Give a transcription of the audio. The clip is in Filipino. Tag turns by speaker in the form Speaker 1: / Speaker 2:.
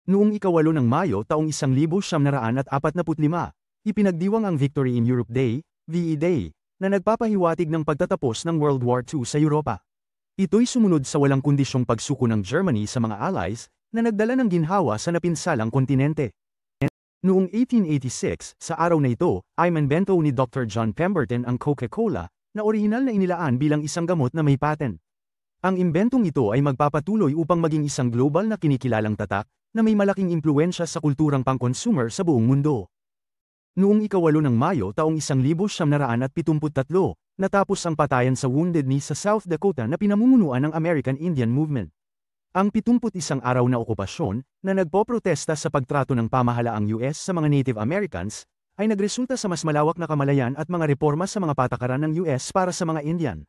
Speaker 1: Noong ika-8 ng Mayo taong 1945, ipinagdiwang ang Victory in Europe Day, VE Day, na nagpapahiwatig ng pagtatapos ng World War II sa Europa. Ito'y sumunod sa walang kondisyong pagsuko ng Germany sa mga Allies, na nagdala ng ginhawa sa napinsalang kontinente. Noong 1886, sa araw na ito, ay imbento ni Dr. John Pemberton ang Coca-Cola, na orihinal na inilaan bilang isang gamot na may patent. Ang imbentong ito ay magpapatuloy upang maging isang global na kinikilalang tatak, na may malaking impluwensya sa kulturang pang-consumer sa buong mundo. Noong ika-8 ng Mayo taong 1973, natapos ang patayan sa Wounded Knee sa South Dakota na pinamumunuan ng American Indian Movement. Ang 71 araw na okupasyon, na nagpoprotesta sa pagtrato ng pamahalaang US sa mga Native Americans, ay nagresulta sa mas malawak na kamalayan at mga reforma sa mga patakaran ng US para sa mga Indian.